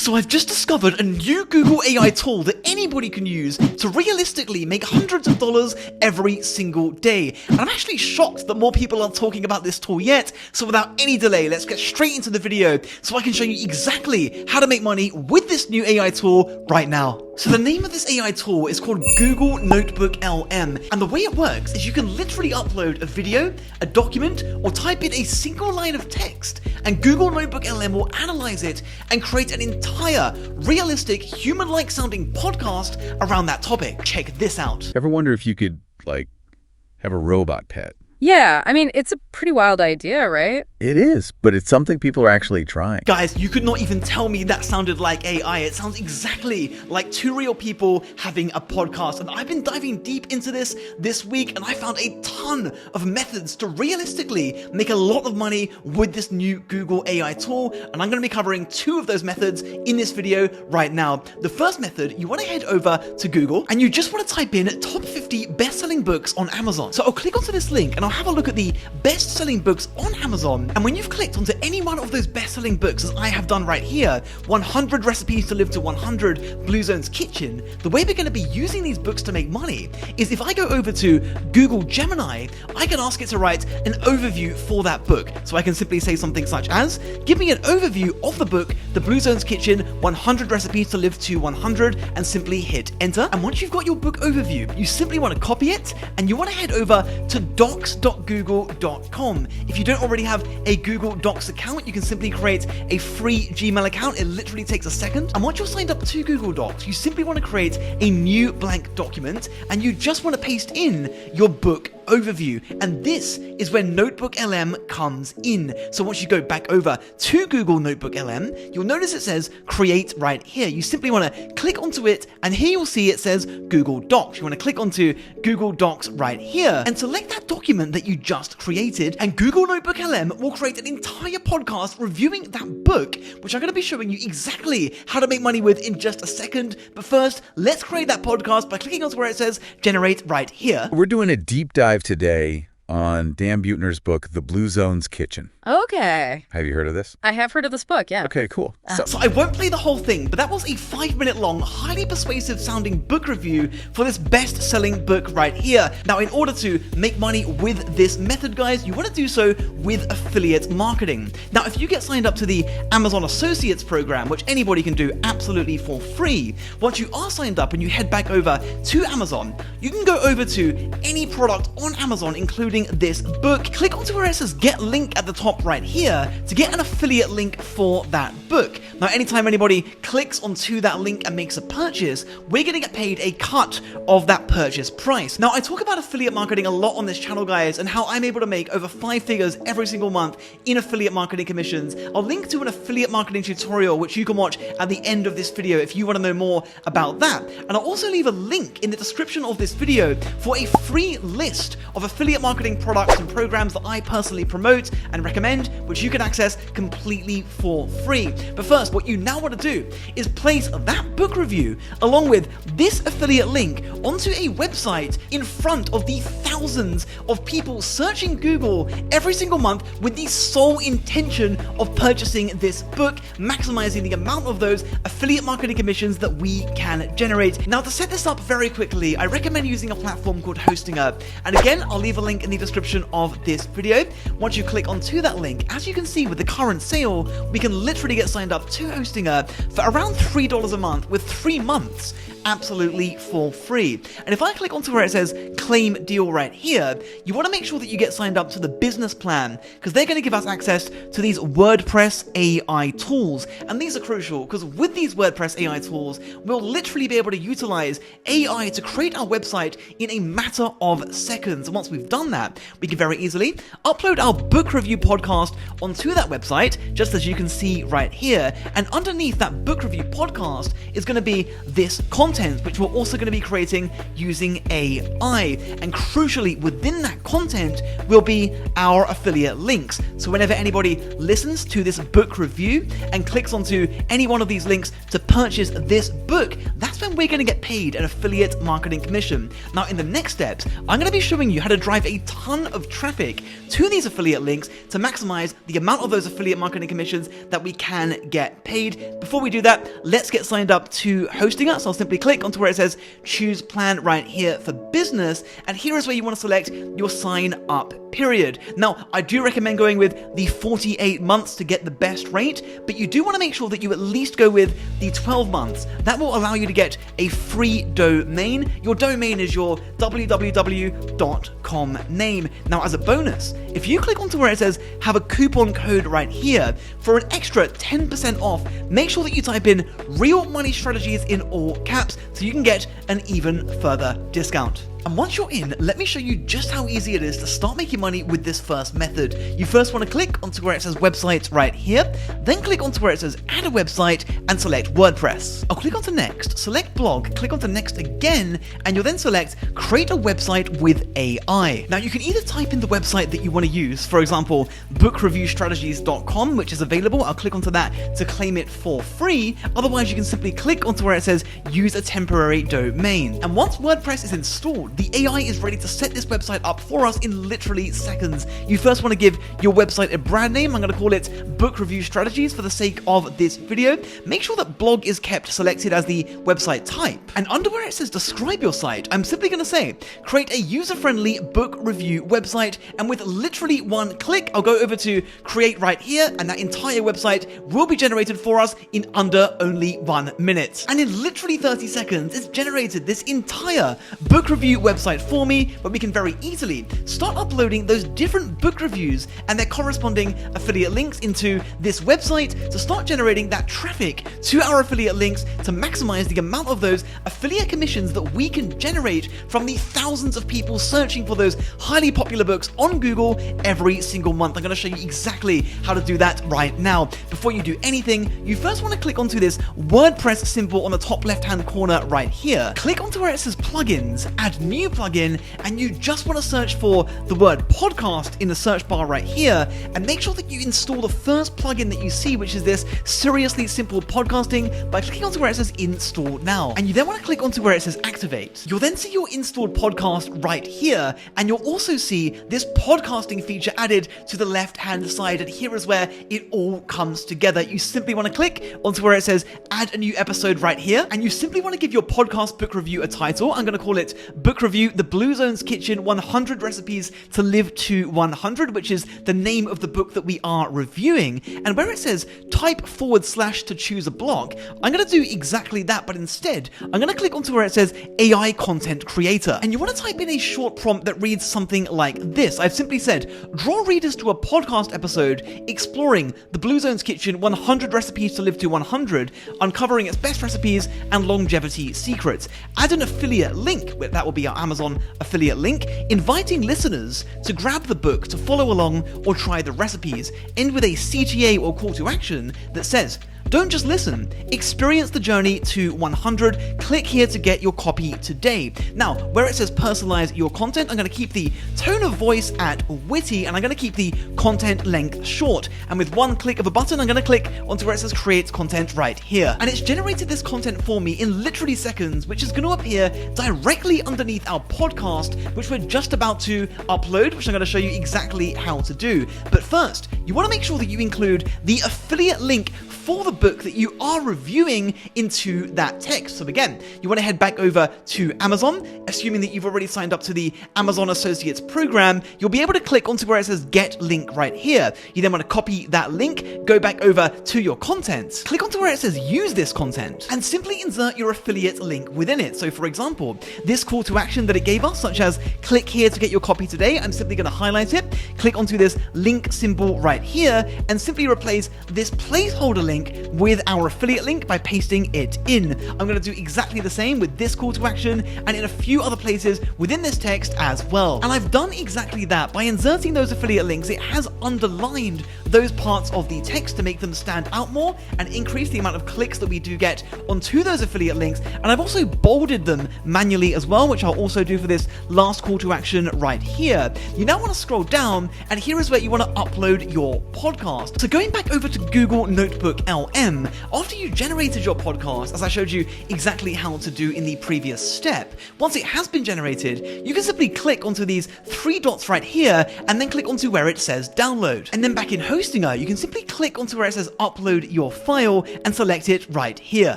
So I've just discovered a new Google AI tool that anybody can use to realistically make hundreds of dollars every single day. And I'm actually shocked that more people aren't talking about this tool yet. So without any delay, let's get straight into the video so I can show you exactly how to make money with this new AI tool right now. So the name of this AI tool is called Google NotebookLM, and the way it works is you can literally upload a video, a document, or type in a single line of text, and Google NotebookLM will analyze it and create an entire realistic human-like sounding podcast around that topic. Check this out. Ever wonder if you could, have a robot pet? Yeah, I mean, it's a pretty wild idea, right? It is, but it's something people are actually trying. Guys, you could not even tell me that sounded like AI. It sounds exactly like two real people having a podcast. And I've been diving deep into this week, and I found a ton of methods to realistically make a lot of money with this new Google AI tool. And I'm going to be covering two of those methods in this video right now. The first method, you want to head over to Google and you just want to type in top 50 best-selling books on Amazon. So I'll click onto this link and I'll have a look at the best-selling books on Amazon. And when you've clicked onto any one of those best-selling books, as I have done right here, 100 Recipes to Live to 100, Blue Zone's Kitchen, the way we're going to be using these books to make money is if I go over to Google Gemini, I can ask it to write an overview for that book. So I can simply say something such as, give me an overview of the book, The Blue Zone's Kitchen, 100 Recipes to Live to 100, and simply hit enter. And once you've got your book overview, you simply want to copy it and you want to head over to docs.google.com. If you don't already have a Google Docs account, you can simply create a free Gmail account. It literally takes a second. And once you're signed up to Google Docs, you simply want to create a new blank document and you just want to paste in your book overview. And this is where NotebookLM comes in. So once you go back over to Google NotebookLM, you'll notice it says create right here. You simply want to click onto it, and here you'll see it says Google Docs. You want to click onto Google Docs right here and select that document that you just created, and Google NotebookLM will create an entire podcast reviewing that book, which I'm going to be showing you exactly how to make money with in just a second. But first, let's create that podcast by clicking onto where it says generate right here. We're doing a deep dive today on Dan Buettner's book, The Blue Zone's Kitchen. Okay. Have you heard of this? I have heard of this book, yeah. Okay, cool. So I won't play the whole thing, but that was a 5-minute long, highly persuasive sounding book review for this best-selling book right here. Now, in order to make money with this method, guys, you want to do so with affiliate marketing. Now, if you get signed up to the Amazon Associates program, which anybody can do absolutely for free, once you are signed up and you head back over to Amazon, you can go over to any product on Amazon, including this book. Click onto where it says get link at the top right here to get an affiliate link for that book. Now, anytime anybody clicks onto that link and makes a purchase, we're going to get paid a cut of that purchase price. Now, I talk about affiliate marketing a lot on this channel, guys, and how I'm able to make over 5 figures every single month in affiliate marketing commissions. I'll link to an affiliate marketing tutorial, which you can watch at the end of this video if you want to know more about that. And I'll also leave a link in the description of this video for a free list of affiliate marketing products and programs that I personally promote and recommend, which you can access completely for free. But first, what you now want to do is place that book review along with this affiliate link onto a website in front of the thousands of people searching Google every single month with the sole intention of purchasing this book, maximizing the amount of those affiliate marketing commissions that we can generate. Now, to set this up very quickly, I recommend using a platform called Hostinger. And again, I'll leave a link in the description of this video. Once you click onto that link, as you can see with the current sale, we can literally get signed up to Hostinger for around $3 a month with 3 months absolutely for free. And if I click onto where it says claim deal right here, you want to make sure that you get signed up to the business plan, because they're going to give us access to these WordPress AI tools. And these are crucial because with these WordPress AI tools, we'll literally be able to utilize AI to create our website in a matter of seconds. And once we've done that, we can very easily upload our book review podcast onto that website, just as you can see right here. And underneath that book review podcast is going to be this content, which we're also going to be creating using AI. And crucially, within that content will be our affiliate links. So whenever anybody listens to this book review and clicks onto any one of these links to purchase this book, that's that's when we're going to get paid an affiliate marketing commission. Now, in the next steps, I'm going to be showing you how to drive a ton of traffic to these affiliate links to maximize the amount of those affiliate marketing commissions that we can get paid. Before we do that, let's get signed up to hosting us. I'll simply click onto where it says choose plan right here for business, and here is where you want to select your sign up period. Now, I do recommend going with the 48 months to get the best rate, but you do want to make sure that you at least go with the 12 months. That will allow you to get a free domain. Your domain is your www.com name. Now, as a bonus, if you click onto where it says have a coupon code right here for an extra 10% off, make sure that you type in Real Money Strategies in all caps so you can get an even further discount. And once you're in, let me show you just how easy it is to start making money with this first method. You first want to click onto where it says websites right here, then click onto where it says add a website and select WordPress. I'll click onto next, select blog, click onto next again, and you'll then select create a website with AI. Now you can either type in the website that you want to use, for example, bookreviewstrategies.com, which is available. I'll click onto that to claim it for free. Otherwise, you can simply click onto where it says use a temporary domain. And once WordPress is installed, the AI is ready to set this website up for us in literally seconds. You first want to give your website a brand name. I'm going to call it Book Review Strategies for the sake of this video. Make sure that blog is kept selected as the website type. And under where it says describe your site, I'm simply going to say create a user-friendly book review website, and with literally one click, I'll go over to create right here, and that entire website will be generated for us in under only 1 minute. And in literally 30 seconds, it's generated this entire book review website for me, where we can very easily start uploading those different book reviews and their corresponding affiliate links into this website to start generating that traffic to our affiliate links to maximize the amount of those affiliate commissions that we can generate from the thousands of people searching for those highly popular books on Google every single month. I'm going to show you exactly how to do that right now. Before you do anything, you first want to click onto this WordPress symbol on the top left-hand corner right here. Click onto where it says plugins, add new plugin, and you just want to search for the word podcast in the search bar right here, and make sure that you install the first plugin that you see, which is this Seriously Simple Podcasting, by clicking onto where it says install now. And you then want to click onto where it says activate. You'll then see your installed podcast right here, and you'll also see this podcasting feature added to the left hand side, and here is where it all comes together. You simply want to click onto where it says add a new episode right here, and you simply want to give your podcast book review a title. I'm going to call it Book Review The Blue Zone's Kitchen 100 Recipes to Live to 100, which is the name of the book that we are reviewing. And where it says type / to choose a block, I'm going to do exactly that, but instead I'm going to click onto where it says AI content creator, and you want to type in a short prompt that reads something like this. I've simply said draw readers to a podcast episode exploring the Blue Zone's Kitchen 100 Recipes to Live to 100, uncovering its best recipes and longevity secrets. Add an affiliate link, that will be our Amazon affiliate link, inviting listeners to grab the book to follow along or try the recipes. End with a CTA or call to action that says, don't just listen, experience the journey to 100. Click here to get your copy today. Now, where it says personalize your content, I'm going to keep the tone of voice at witty, and I'm going to keep the content length short. And with one click of a button, I'm going to click onto where it says create content right here. And it's generated this content for me in literally seconds, which is going to appear directly underneath our podcast, which we're just about to upload, which I'm going to show you exactly how to do. But first, you want to make sure that you include the affiliate link for the book that you are reviewing into that text. So again, you want to head back over to Amazon, assuming that you've already signed up to the Amazon Associates program. You'll be able to click onto where it says get link right here. You then want to copy that link, go back over to your content, click onto where it says use this content, and simply insert your affiliate link within it. So for example, this call to action that it gave us, such as click here to get your copy today, I'm simply going to highlight it, click onto this link symbol right here, and simply replace this placeholder link with our affiliate link by pasting it in. I'm going to do exactly the same with this call to action and in a few other places within this text as well. And I've done exactly that by inserting those affiliate links. It has underlined those parts of the text to make them stand out more and increase the amount of clicks that we do get onto those affiliate links. And I've also bolded them manually as well, which I'll also do for this last call to action right here. You now want to scroll down, and here is where you want to upload your podcast. So going back over to Google NotebookLM, after you generated your podcast, as I showed you exactly how to do in the previous step, once it has been generated, you can simply click onto these three dots right here and then click onto where it says download. And then back in Hostinger, you can simply click onto where it says upload your file and select it right here.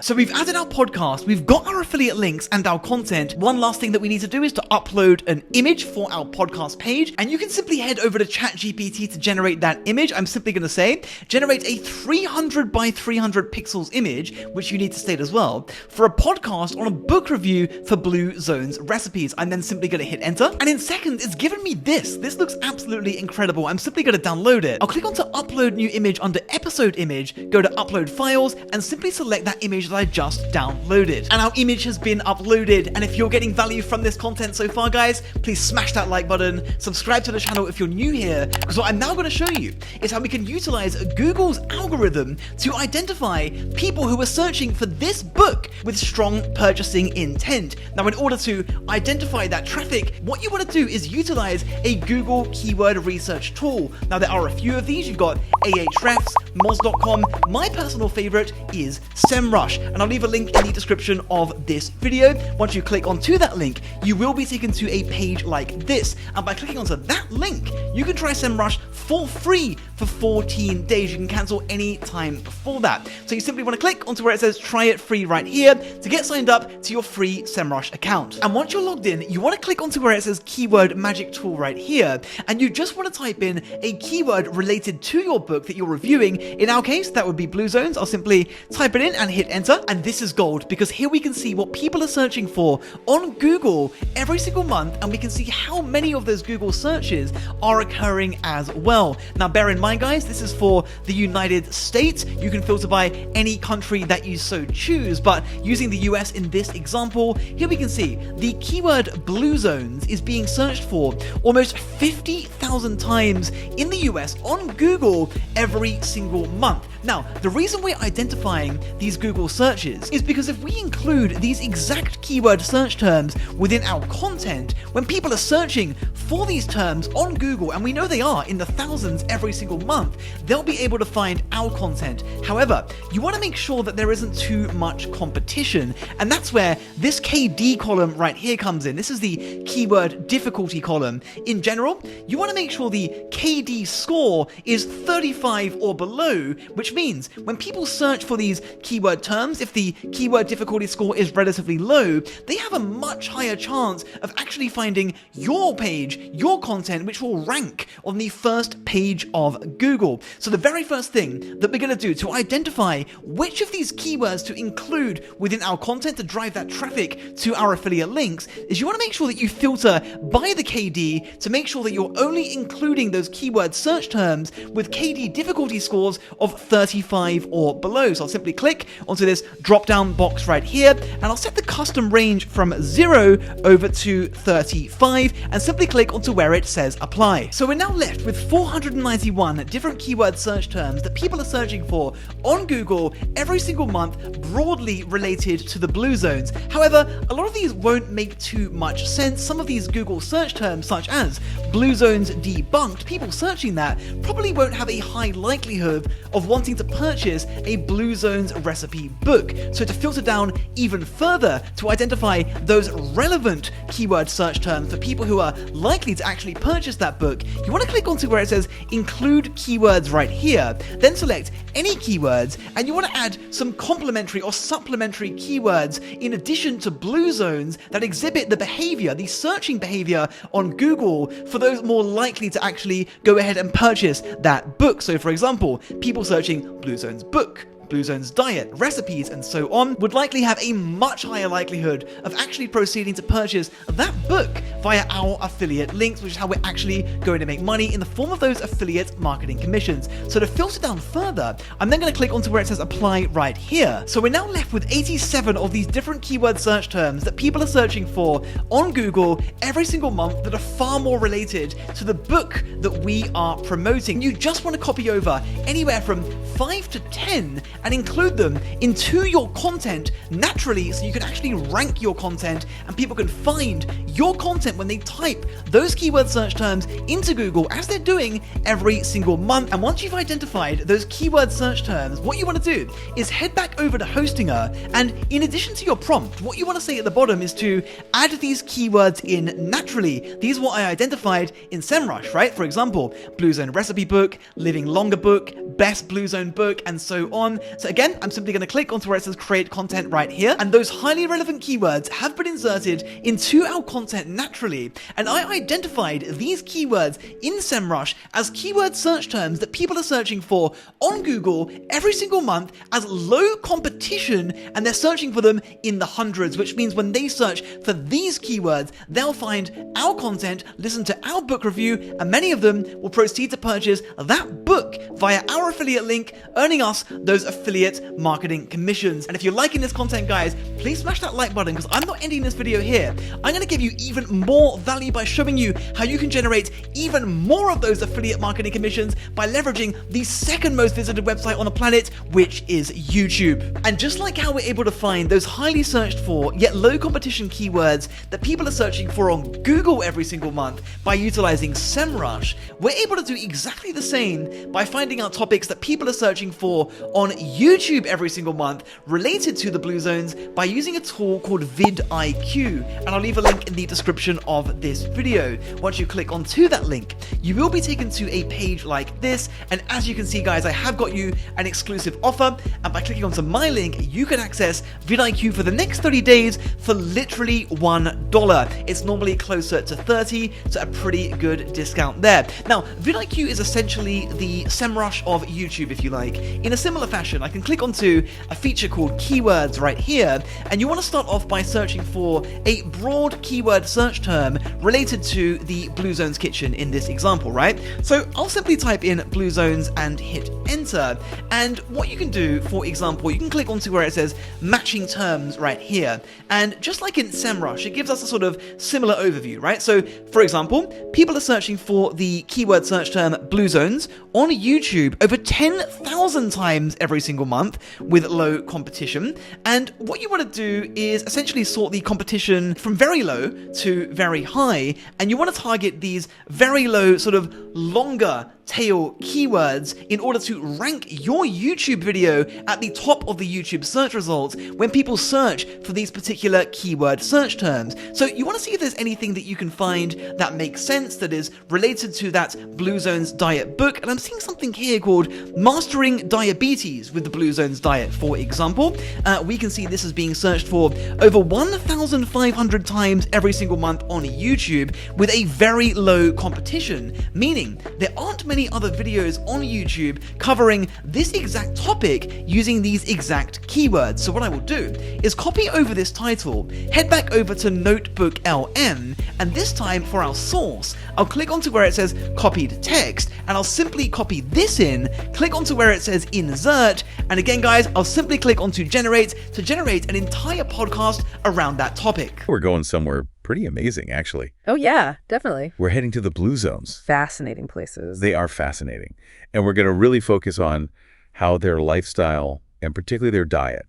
So we've added our podcast, we've got our affiliate links and our content. One last thing that we need to do is to upload an image for our podcast page, and you can simply head over to ChatGPT to generate that image. I'm simply going to say generate a 300 by 300 pixels image, which you need to state as well, for a podcast on a book review for Blue Zone's recipes. I'm then simply going to hit enter, and in seconds it's given me this. This looks absolutely incredible. I'm simply going to download it. I'll click onto upload new image under episode image, go to upload files, and simply select that image that I just downloaded. And our image has been uploaded. And if you're getting value from this content so far, guys, please smash that like button, subscribe to the channel if you're new here, because what I'm now going to show you is how we can utilize Google's algorithm to identify people who are searching for this book with strong purchasing intent. Now, in order to identify that traffic, what you want to do is utilize a Google keyword research tool. Now, there are a few of these. You've got Ahrefs, Moz.com. My personal favorite is Semrush, and I'll leave a link in the description of this video. Once you click onto that link, you will be taken to a page like this, and by clicking onto that link, you can try Semrush for free for 14 days. You can cancel any time before that. So you simply want to click onto where it says try it free right here to get signed up to your free Semrush account. And once you're logged in, you want to click onto where it says keyword magic tool right here, and you just want to type in a keyword related to your book that you're reviewing. In our case, that would be Blue Zones. I'll simply type it in and hit enter, and this is gold, because here we can see what people are searching for on Google every single month, and we can see how many of those Google searches are occurring as well. Now, bear in mind, guys, this is for the United States. You can filter by any country that you so choose, but using the US in this example, here we can see the keyword Blue Zones is being searched for almost 50,000 times in the US on Google every single month. Now, the reason we're identifying these Google searches is because if we include these exact keyword search terms within our content, when people are searching for these terms on Google, and we know they are in the thousands every single month, they'll be able to find our content. However, you want to make sure that there isn't too much competition, and that's where this KD column right here comes in. This is the keyword difficulty column. In general, you want to make sure the KD score is 35 or below, which means when people search for these keyword terms, if the keyword difficulty score is relatively low, they have a much higher chance of actually finding your page, your content, which will rank on the first page of Google. So the very first thing that we're going to do to identify which of these keywords to include within our content to drive that traffic to our affiliate links is you want to make sure that you filter by the KD to make sure that you're only including those keyword search terms with KD difficulty scores of 35 or below. So I'll simply click onto this drop down box right here, and I'll set the custom range from 0 over to 35 and simply click onto where it says apply. So we're now left with 491 different keyword search terms that people are searching for on Google every single month, broadly related to the Blue Zones. However, a lot of these won't make too much sense. Some of these Google search terms, such as Blue Zones debunked, people searching that probably won't have a high likelihood of wanting to purchase a Blue Zones recipe book. So to filter down even further to identify those relevant keyword search terms for people who are likely to actually purchase that book, you want to click onto where it says include keywords right here, then select any keywords, and you want to add some complementary or supplementary keywords in addition to Blue Zones that exhibit the behavior, the searching behavior on Google for those more likely to actually go ahead and purchase that book. So for example, people searching Blue Zones book, Blue Zone's diet, recipes, and so on, would likely have a much higher likelihood of actually proceeding to purchase that book via our affiliate links, which is how we're actually going to make money in the form of those affiliate marketing commissions. So to filter down further, I'm then going to click onto where it says apply right here. So we're now left with 87 of these different keyword search terms that people are searching for on Google every single month that are far more related to the book that we are promoting. You just want to copy over anywhere from 5 to 10 and include them into your content naturally, so you can actually rank your content and people can find your content when they type those keyword search terms into Google, as they're doing every single month. And once you've identified those keyword search terms, what you want to do is head back over to Hostinger, and in addition to your prompt, what you want to say at the bottom is to add these keywords in naturally. These are what I identified in Semrush, right? For example, Blue Zone recipe book, living longer book, best Blue Zone book, and so on. So again, I'm simply going to click onto where it says create content right here, and those highly relevant keywords have been inserted into our content naturally. And I identified these keywords in Semrush as keyword search terms that people are searching for on Google every single month as low competition, and they're searching for them in the hundreds, which means when they search for these keywords, they'll find our content, listen to our book review, and many of them will proceed to purchase that book via our affiliate link, earning us those affiliate marketing commissions. And if you're liking this content, guys, please smash that like button, because I'm not ending this video here. I'm going to give you even more value by showing you how you can generate even more of those affiliate marketing commissions by leveraging the second most visited website on the planet, which is YouTube. And just like how we're able to find those highly searched for yet low competition keywords that people are searching for on Google every single month by utilizing Semrush, we're able to do exactly the same by finding out topics that people are searching for on YouTube every single month related to the Blue Zones by using a tool called vidiQ, and I'll leave a link in the description of this video. Once you click onto that link, you will be taken to a page like this, and as you can see, guys, I have got you an exclusive offer, and by clicking onto my link, you can access vidiQ for the next 30 days for literally $1. It's normally closer to 30, so a pretty good discount there. Now, vidiQ is essentially the Semrush of YouTube, if you like. In a similar fashion, I can click onto a feature called keywords right here, and you want to start off by searching for a broad keyword search term related to the Blue Zones kitchen in this example, right? So I'll simply type in Blue Zones and hit enter, and what you can do, for example, you can click onto where it says matching terms right here, and just like in Semrush, it gives us a sort of similar overview, right? So for example, people are searching for the keyword search term Blue Zones on YouTube over 10,000 times every single month with low competition, and what you want to do is essentially sort the competition from very low to very high, and you want to target these very low, sort of longer tail keywords in order to rank your YouTube video at the top of the YouTube search results when people search for these particular keyword search terms. So you want to see if there's anything that you can find that makes sense, that is related to that Blue Zones diet book, and I'm seeing something here called Mastering Diabetes with the Blue Zones diet, for example. We can see this is being searched for over 1,500 times every single month on YouTube with a very low competition, meaning there aren't many other videos on YouTube covering this exact topic using these exact keywords. So what I will do is copy over this title, head back over to NotebookLM, and this time for our source, I'll click onto where it says copied text, and I'll simply copy this in, click onto where it says insert, and again, guys, I'll simply click onto generate to generate an entire podcast around that topic. We're going somewhere pretty amazing, actually. Oh yeah, definitely. We're heading to the Blue Zones. Fascinating places. They are fascinating. And we're going to really focus on how their lifestyle, and particularly their diet,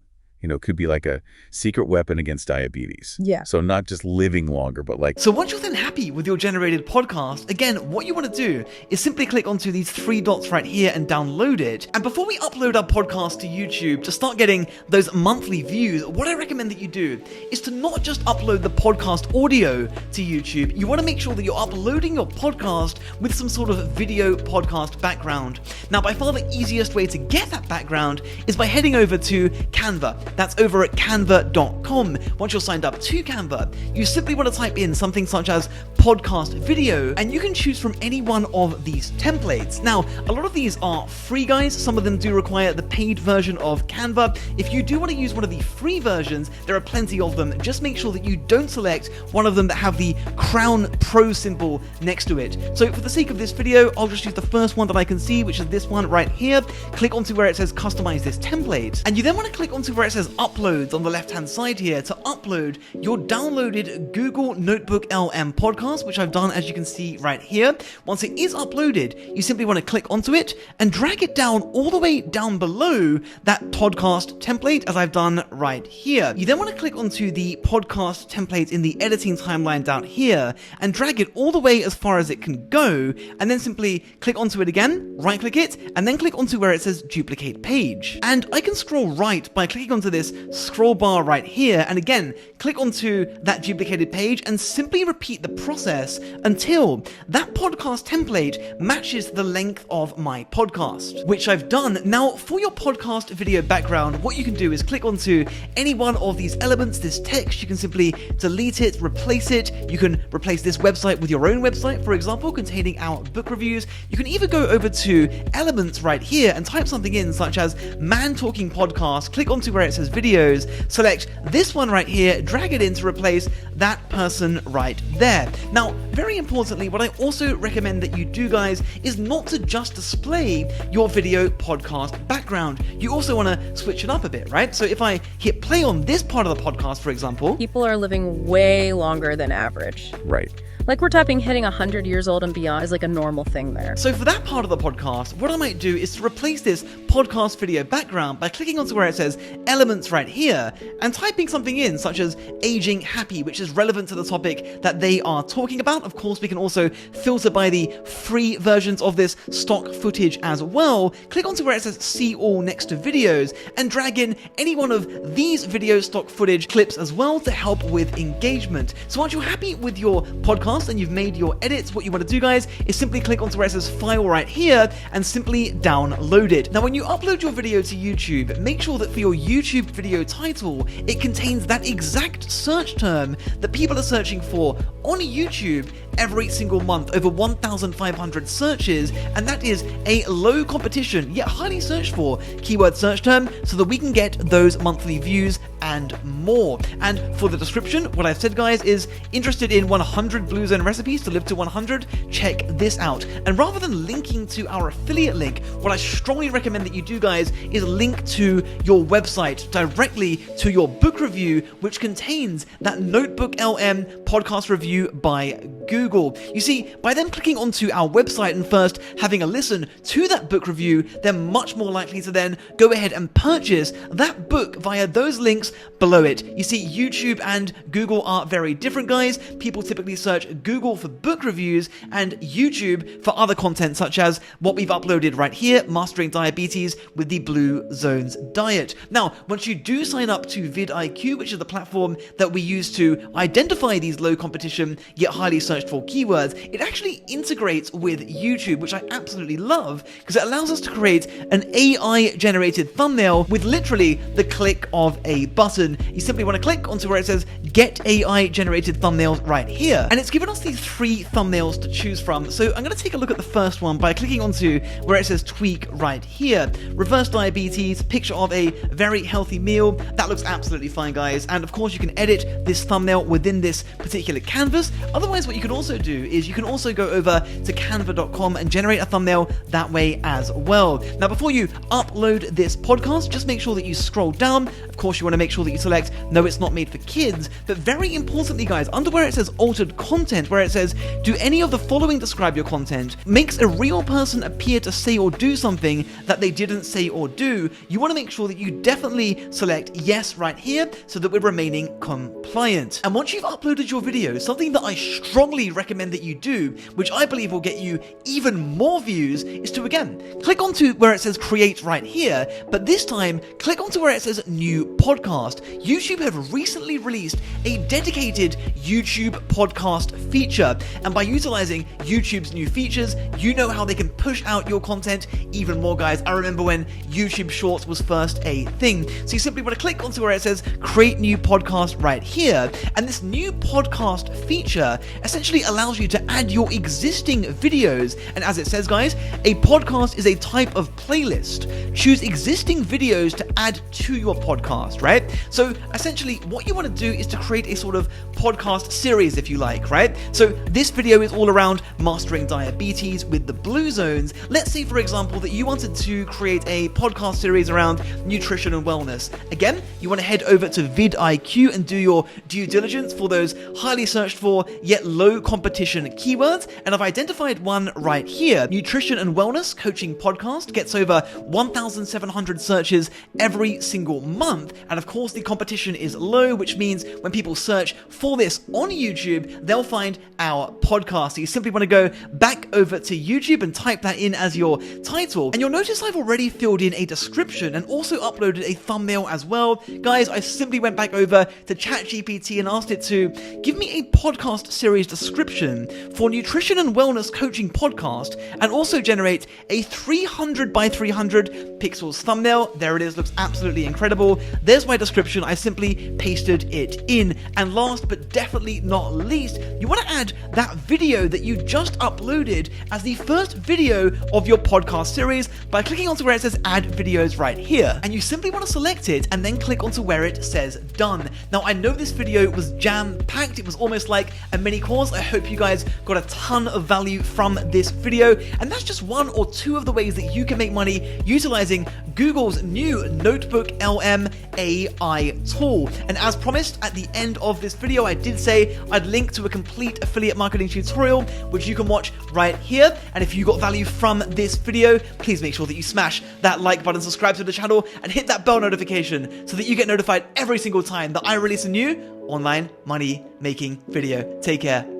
could be like a secret weapon against diabetes. Yeah. So not just living longer, but like... So once you're then happy with your generated podcast, again, what you want to do is simply click onto these three dots right here and download it. And before we upload our podcast to YouTube to start getting those monthly views, what I recommend that you do is to not just upload the podcast audio to YouTube. You want to make sure that you're uploading your podcast with some sort of video podcast background. Now, by far the easiest way to get that background is by heading over to Canva. That's over at canva.com. Once you're signed up to Canva, you simply want to type in something such as podcast video, and you can choose from any one of these templates. Now, a lot of these are free, guys. Some of them do require the paid version of Canva. If you do want to use one of the free versions, there are plenty of them. Just make sure that you don't select one of them that have the Crown Pro symbol next to it. So for the sake of this video, I'll just use the first one that I can see, which is this one right here. Click onto where it says customize this template, and you then want to click onto where it says uploads on the left hand side here to upload your downloaded Google NotebookLM podcast, which I've done, as you can see right here. Once it is uploaded, you simply want to click onto it and drag it down all the way down below that podcast template, as I've done right here. You then want to click onto the podcast template in the editing timeline down here and drag it all the way as far as it can go, and then simply click onto it again, right click it, and then click onto where it says duplicate page. And I can scroll right by clicking onto this scroll bar right here, and again click onto that duplicated page and simply repeat the process until that podcast template matches the length of my podcast, which I've done. Now, for your podcast video background, what you can do is click onto any one of these elements, this text. You can simply delete it, replace it. You can replace this website with your own website, for example, containing our book reviews. You can even go over to elements right here and type something in such as man talking podcast, click onto where it says videos, select this one right here, drag it in to replace that person right there. Now, very importantly, what I also recommend that you do, guys, is not to just display your video podcast background. You also want to switch it up a bit, right? So if I hit play on this part of the podcast, for example, People are living way longer than average. Right. Like we're talking hitting 100 years old and beyond is like a normal thing there. So for that part of the podcast, what I might do is to replace this podcast video background by clicking onto where it says elements right here and typing something in such as aging happy, which is relevant to the topic that they are talking about. Of course, we can also filter by the free versions of this stock footage as well. Click onto where it says see all next to videos and drag in any one of these video stock footage clips as well to help with engagement. So once you're happy with your podcast and you've made your edits, what you want to do, guys, is simply click onto where it says file right here and simply download it. Now, when you upload your video to YouTube, make sure that for your YouTube video title, it contains that exact search term that people are searching for on YouTube every single month, over 1,500 searches, and that is a low competition yet highly searched for keyword search term so that we can get those monthly views and more. And for the description, what I've said, guys, is interested in 100 Blue Zone recipes to live to 100, check this out. And rather than linking to our affiliate link, what I strongly recommend that you do, guys, is link to your website directly to your book review, which contains that NotebookLM podcast review by Google. You see, by them clicking onto our website and first having a listen to that book review, they're much more likely to then go ahead and purchase that book via those links below it. You see, YouTube and Google are very different, guys. People typically search Google for book reviews and YouTube for other content such as what we've uploaded right here, Mastering Diabetes with the Blue Zones Diet. Now, once you do sign up to vidiQ, which is the platform that we use to identify these low competition yet highly searched for keywords, it actually integrates with YouTube, which I absolutely love because it allows us to create an AI generated thumbnail with literally the click of a button. You simply want to click onto where it says get AI generated thumbnails right here, and it's given us these 3 thumbnails to choose from. So I'm going to take a look at the first one by clicking onto where it says tweak right here. Reverse diabetes, picture of a very healthy meal. That looks absolutely fine, guys, and of course you can edit this thumbnail within this particular canvas. Otherwise, what you can also do is you can also go over to canva.com and generate a thumbnail that way as well. Now, before you upload this podcast, just make sure that you scroll down. Of course, you want to make sure that you select no, it's not made for kids, but very importantly, guys, under where it says altered content, where it says do any of the following describe your content, makes a real person appear to say or do something that they didn't say or do, you want to make sure that you definitely select yes right here so that we're remaining compliant. client. And once you've uploaded your video, something that I strongly recommend that you do, which I believe will get you even more views, is to, again, click onto where it says create right here, but this time click onto where it says new podcast. YouTube have recently released a dedicated YouTube podcast feature, and by utilizing YouTube's new features, you know how they can push out your content even more, guys. I remember when YouTube Shorts was first a thing. So you simply want to click onto where it says create new podcast right here, and this new podcast feature essentially allows you to add your existing videos. And as it says, guys, a podcast is a type of playlist. Choose existing videos to add to your podcast, right? So essentially what you want to do is to create a sort of podcast series, if you like, right? So this video is all around mastering diabetes with the blue zones. Let's say, for example, that you wanted to create a podcast series around nutrition and wellness. Again, you want to head over to vidiQ and do your due diligence for those highly searched for yet low competition keywords. And I've identified one right here. Nutrition and wellness coaching podcast gets over 1,700 searches every single month. And of course, the competition is low, which means when people search for this on YouTube, they'll find our podcast. So you simply want to go back over to YouTube and type that in as your title. And you'll notice I've already filled in a description and also uploaded a thumbnail as well. Guys, I simply went back over to ChatGPT and asked it to give me a podcast series description for nutrition and wellness coaching podcast, and also generate a 300 by 300 pixels thumbnail. There it is, looks absolutely incredible. There's my description. I simply pasted it in. And last but definitely not least, you want to add that video that you just uploaded as the first video of your podcast series by clicking onto where it says add videos right here. And you simply want to select it and then click onto where it says done. Now, I know this video was jam-packed. It was almost like a mini course. I hope you guys got a ton of value from this video. And that's just one or two of the ways that you can make money utilizing Google's new NotebookLM AI tool. And as promised, at the end of this video, I did say I'd link to a complete affiliate marketing tutorial, which you can watch right here. And if you got value from this video, please make sure that you smash that like button, subscribe to the channel, and hit that bell notification so that you get notified every single time that I release a new online money making video. Take care.